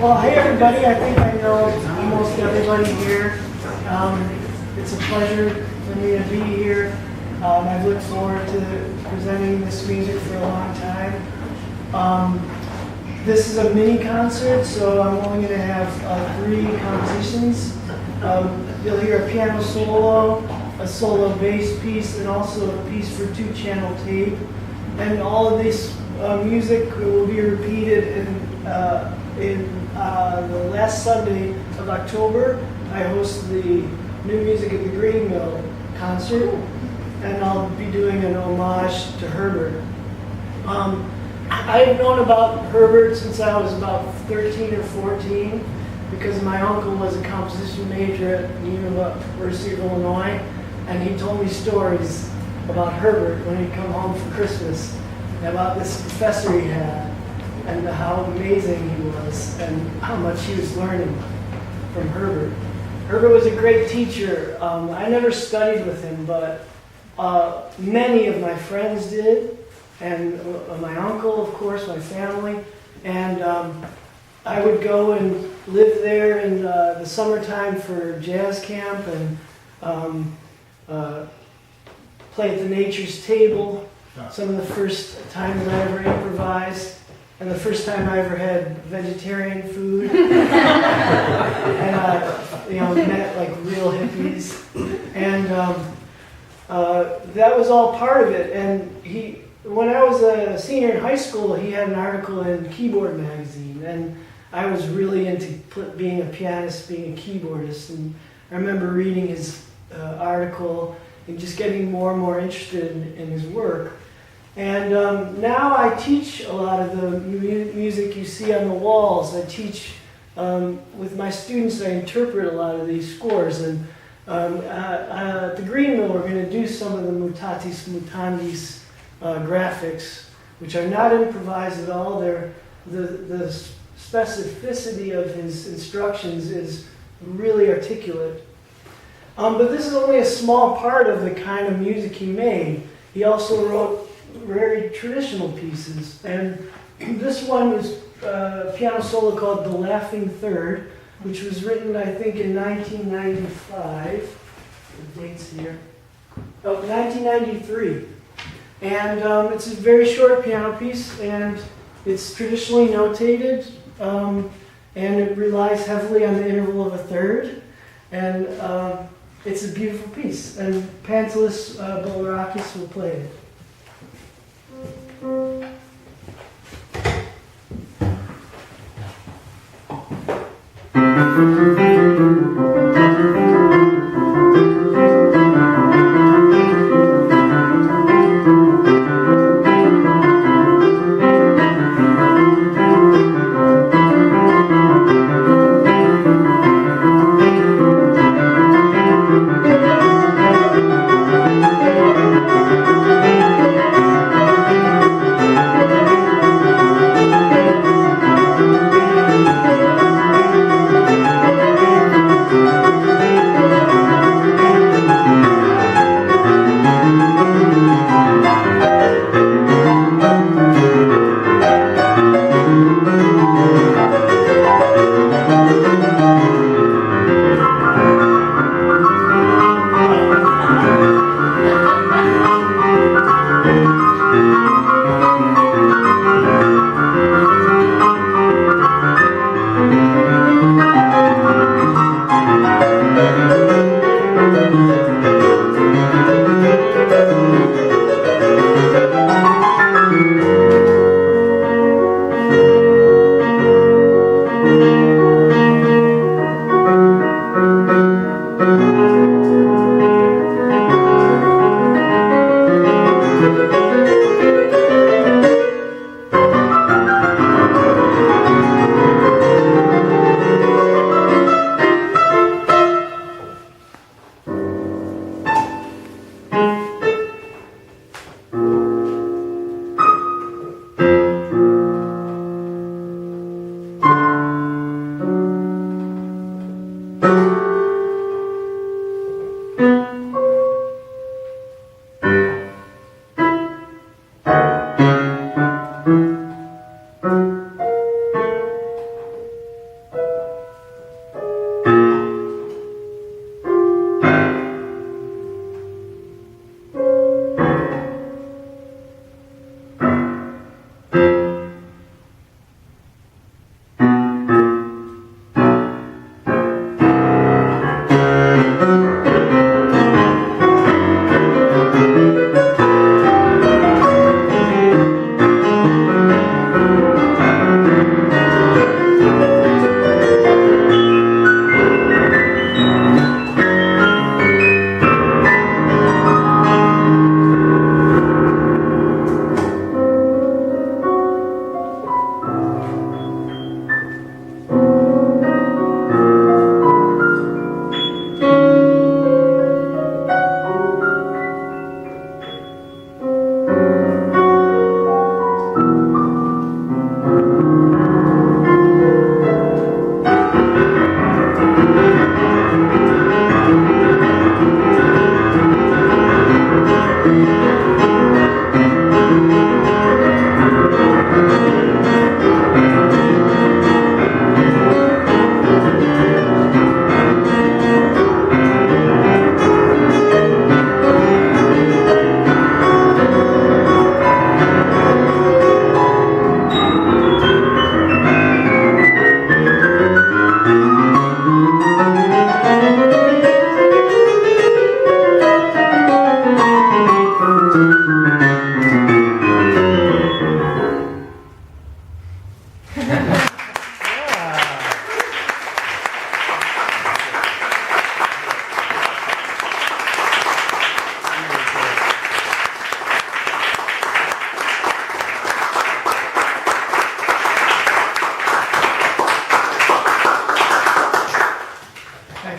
Well, hey everybody, I think I know almost everybody here. It's a pleasure for me to be here. I've looked forward to presenting this music for a long time. This is a mini concert, so I'm only going to have 3 compositions. You'll hear a piano solo, a solo bass piece, and also a piece for 2-channel tape. And all of this music will be repeated in the last Sunday of October. I host the New Music at the Green Mill concert, and I'll be doing an homage to Herbert. I've known about Herbert since I was about 13 or 14 because my uncle was a composition major at the University of Illinois, and he told me stories about Herbert when he'd come home for Christmas, and about this professor he had, and how amazing he was, and how much he was learning from Herbert. Herbert was a great teacher. I never studied with him, but many of my friends did, and my uncle, of course, my family, and I would go and live there in the summertime for jazz camp and play at the Nature's Table. Some of the first times I ever improvised, and the first time I ever had vegetarian food, and met like real hippies, and that was all part of it. And when I was a senior in high school, he had an article in Keyboard magazine, and I was really into being a pianist, being a keyboardist, and I remember reading his article and just getting more and more interested in his work. And now I teach a lot of the music you see on the walls. I teach with my students. I interpret a lot of these scores. And at the Green Mill, we're going to do some of the mutatis mutandis graphics, which are not improvised at all. The specificity of his instructions is really articulate. But this is only a small part of the kind of music he made. He also wrote very traditional pieces, and this one is a piano solo called The Laughing Third, which was written, I think, in 1995. The dates here. 1993. And it's a very short piano piece, and it's traditionally notated, and it relies heavily on the interval of a third, and it's a beautiful piece, and Pantelis Bolarakis will play it.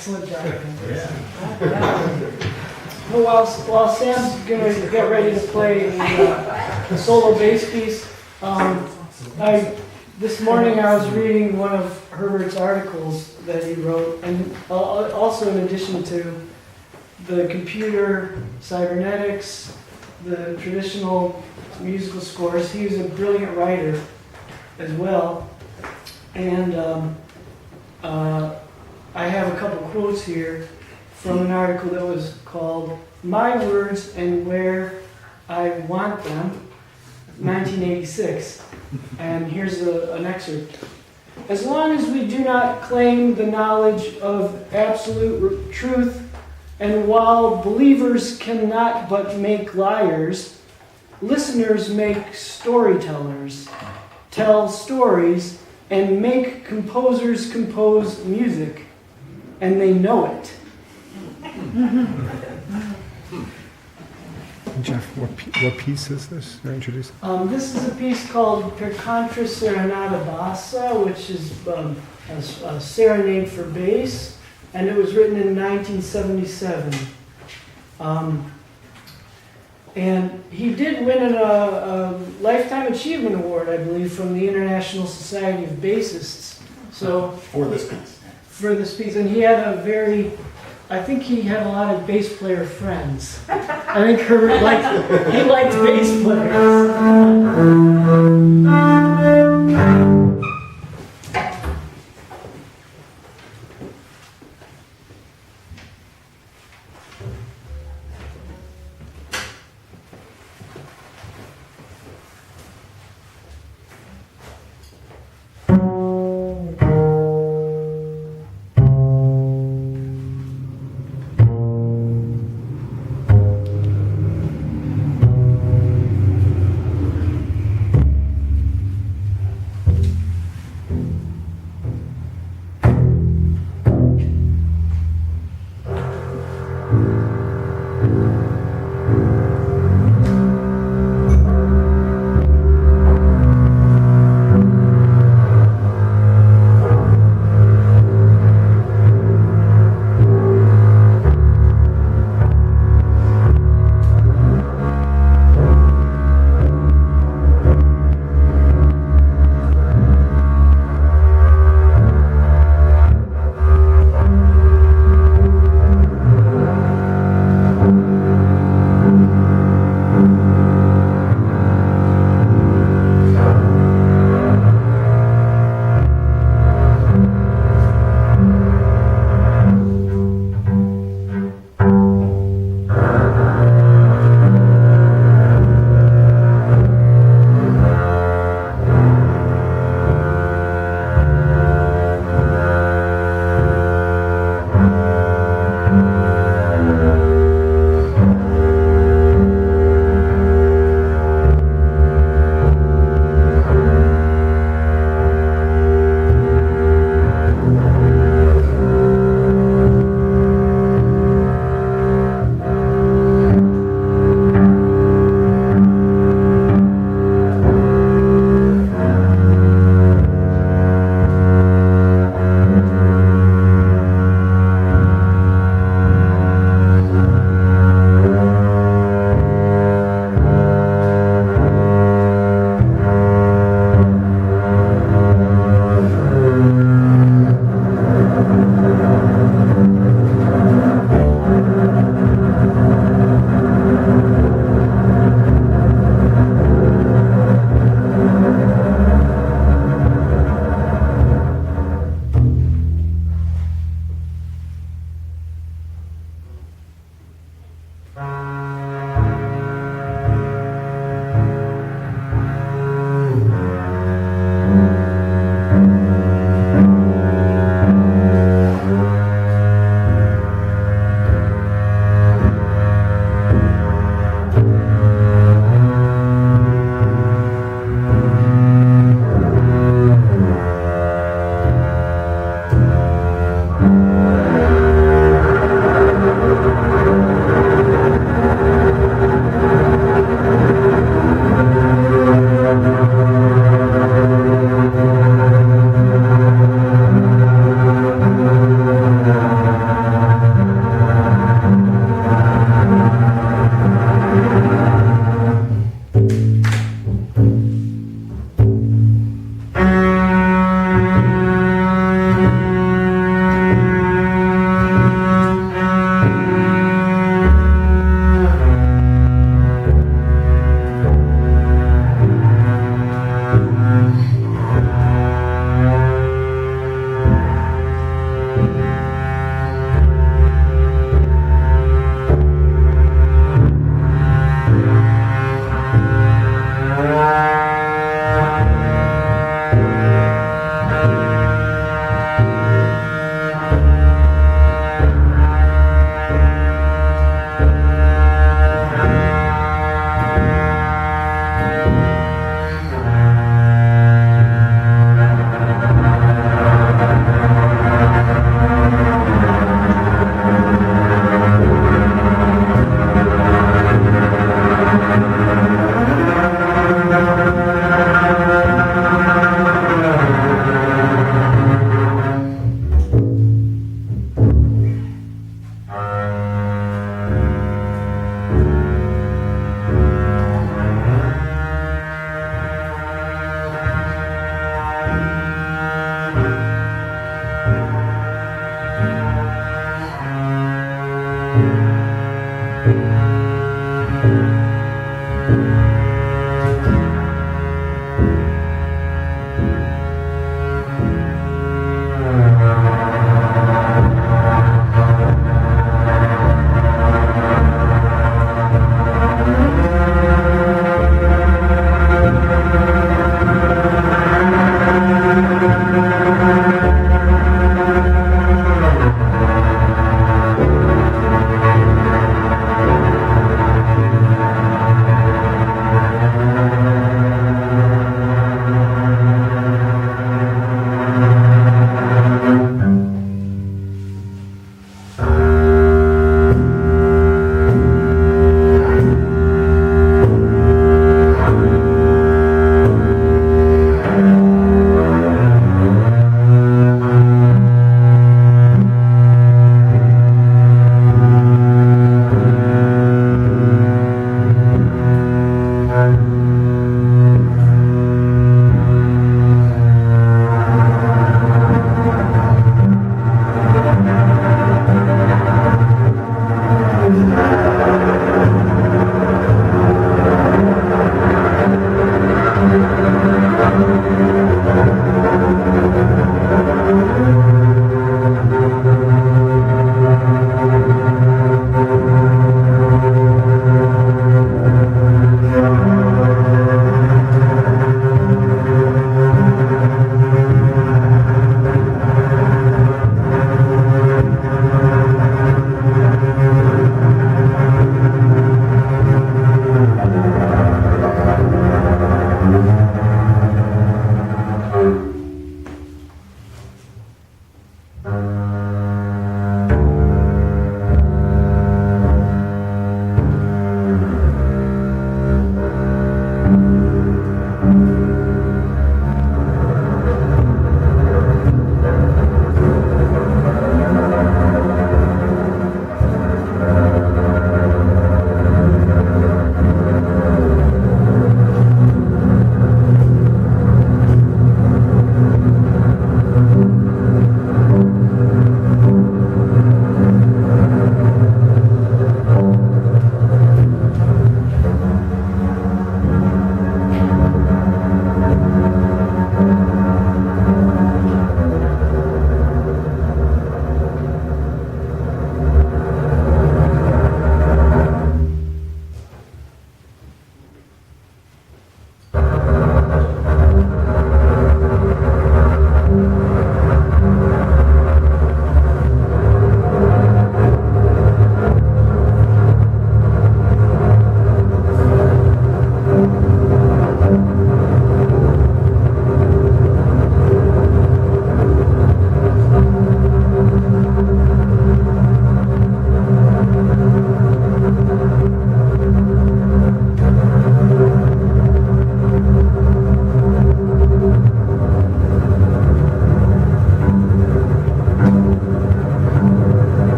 Excellent job. Well, while Sam's going to get ready to play the solo bass piece, this morning I was reading one of Herbert's articles that he wrote, and also in addition to the computer cybernetics, the traditional musical scores, he was a brilliant writer as well. And I have a couple quotes here from an article that was called My Words and Where I Want Them, 1986. And here's an excerpt. As long as we do not claim the knowledge of absolute truth, and while believers cannot but make liars, listeners make storytellers, tell stories, and make composers compose music, and they know it. Jeff, what piece is this you're introducing? This is a piece called Per Contra Serenade Bassa, which is a serenade for bass, and it was written in 1977. And he did win a Lifetime Achievement Award, I believe, from the International Society of Bassists. So for this piece. For this piece, and he had I think he had a lot of bass player friends. I think Herbert liked bass players.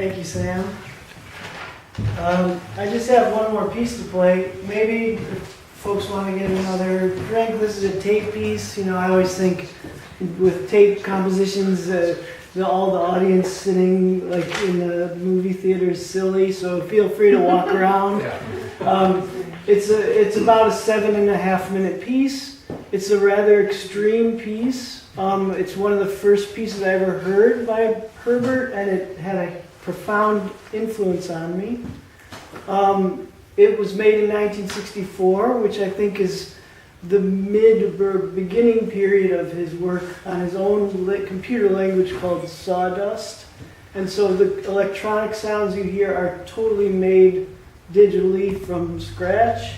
Thank you, Sam. I just have one more piece to play. Maybe if folks want to get another drink, this is a tape piece. You know, I always think with tape compositions, all the audience sitting like in the movie theater is silly, so feel free to walk around. It's about a 7.5 minute piece. It's a rather extreme piece. It's one of the first pieces I ever heard by Herbert, and it had a profound influence on me. It was made in 1964, which I think is the beginning period of his work on his own computer language called Sawdust. And so the electronic sounds you hear are totally made digitally from scratch.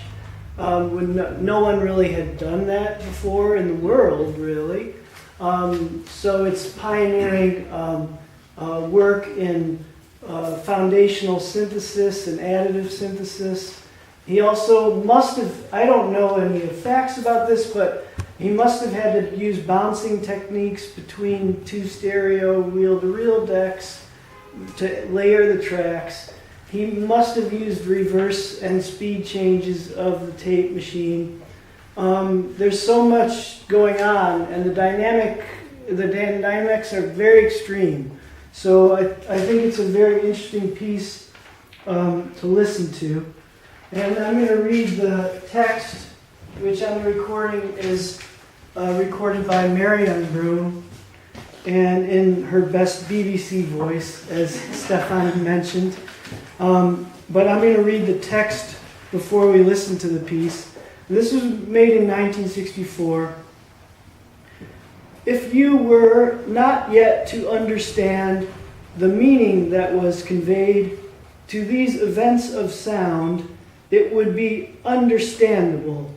When no one really had done that before in the world, really. So it's pioneering work in foundational synthesis and additive synthesis. He also must have, I don't know any of the facts about this, but he must have had to use bouncing techniques between two stereo reel-to-reel decks to layer the tracks. He must have used reverse and speed changes of the tape machine. There's so much going on, and the dynamics are very extreme. So I think it's a very interesting piece to listen to. And I'm going to read the text, which on the recording is recorded by Marianne Brun, and in her best BBC voice, as Stefan mentioned. But I'm going to read the text before we listen to the piece. This was made in 1964. If you were not yet to understand the meaning that was conveyed to these events of sound, it would be understandable,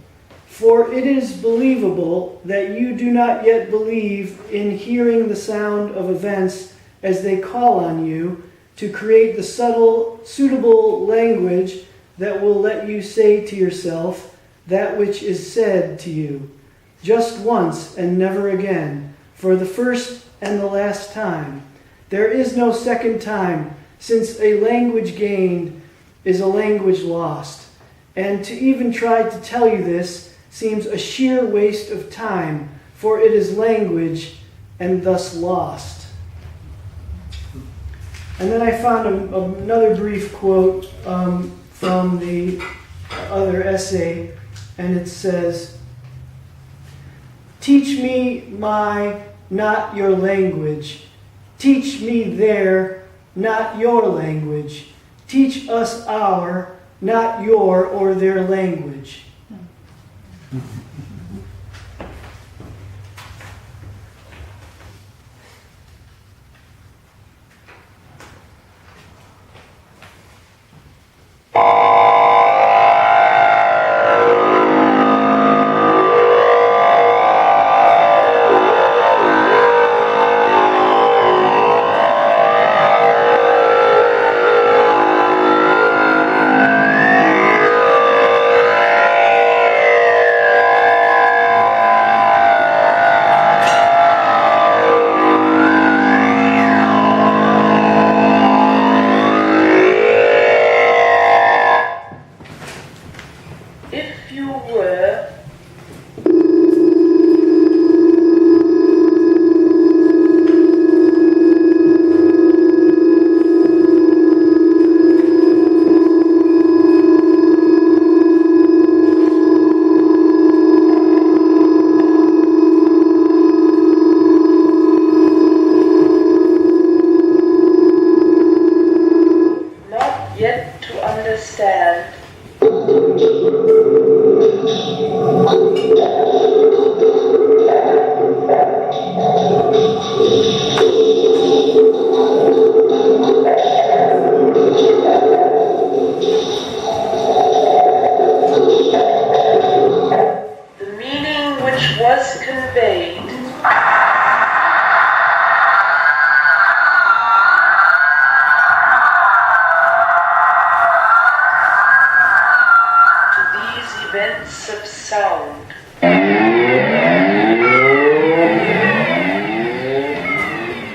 for it is believable that you do not yet believe in hearing the sound of events as they call on you to create the subtle, suitable language that will let you say to yourself that which is said to you, just once and never again, for the first and the last time. There is no second time, since a language gained is a language lost. And to even try to tell you this seems a sheer waste of time, for it is language and thus lost. And then I found another brief quote from the other essay, and it says, "Teach me my, not your language. Teach me their, not your language. Teach us our, not your or their language."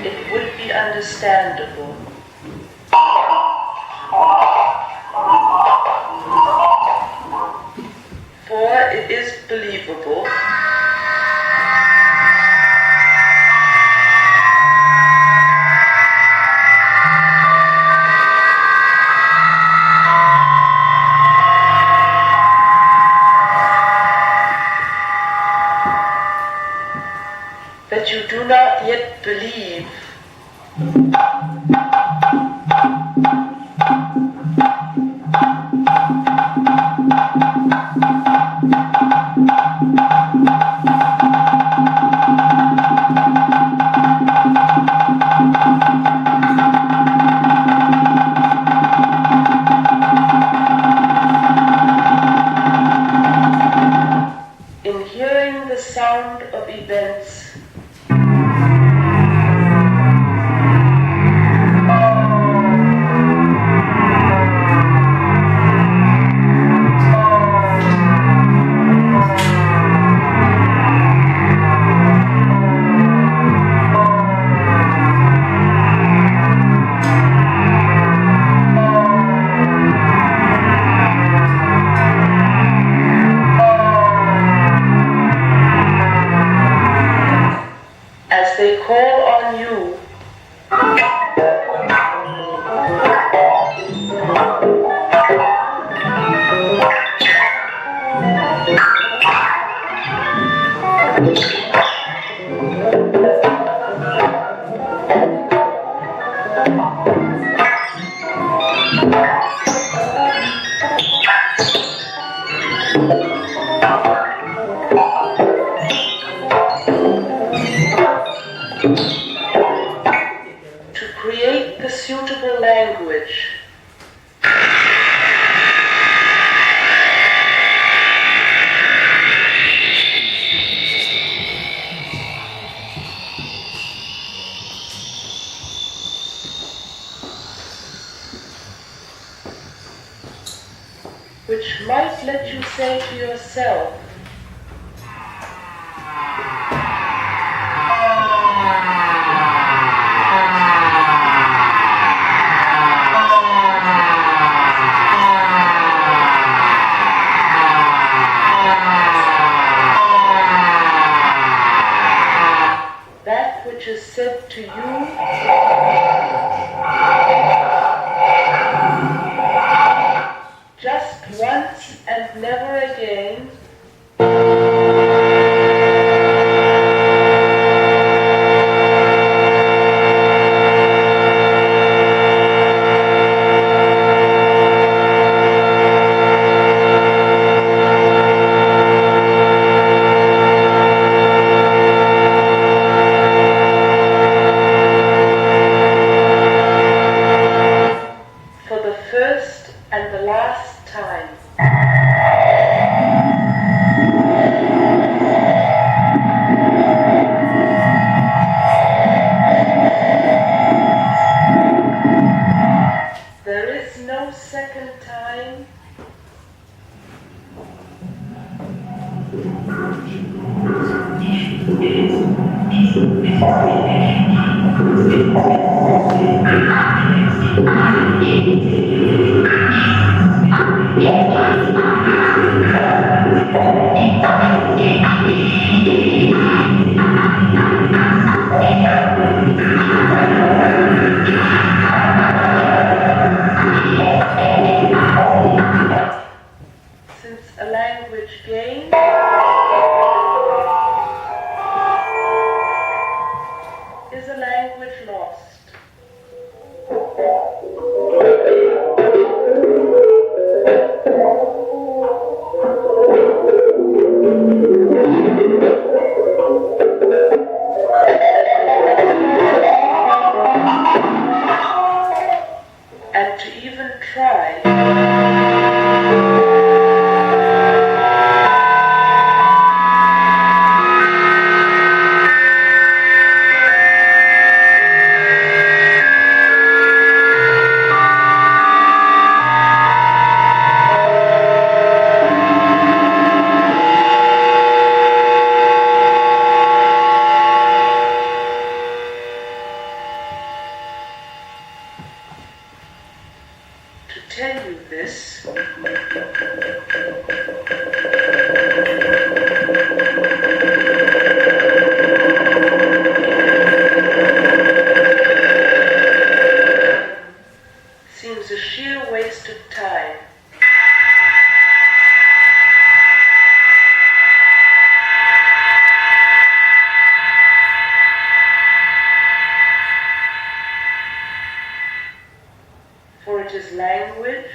It would be understandable believable. That you do not yet believe. In hearing the sound of events, as they call on you, to create the suitable language. Which might let you say to yourself, that which is said to you just once and never again, for the first and the last time. There is no second time. Since a language gained is a language lost. And to even try to tell you this, seems a sheer waste of time. For it is language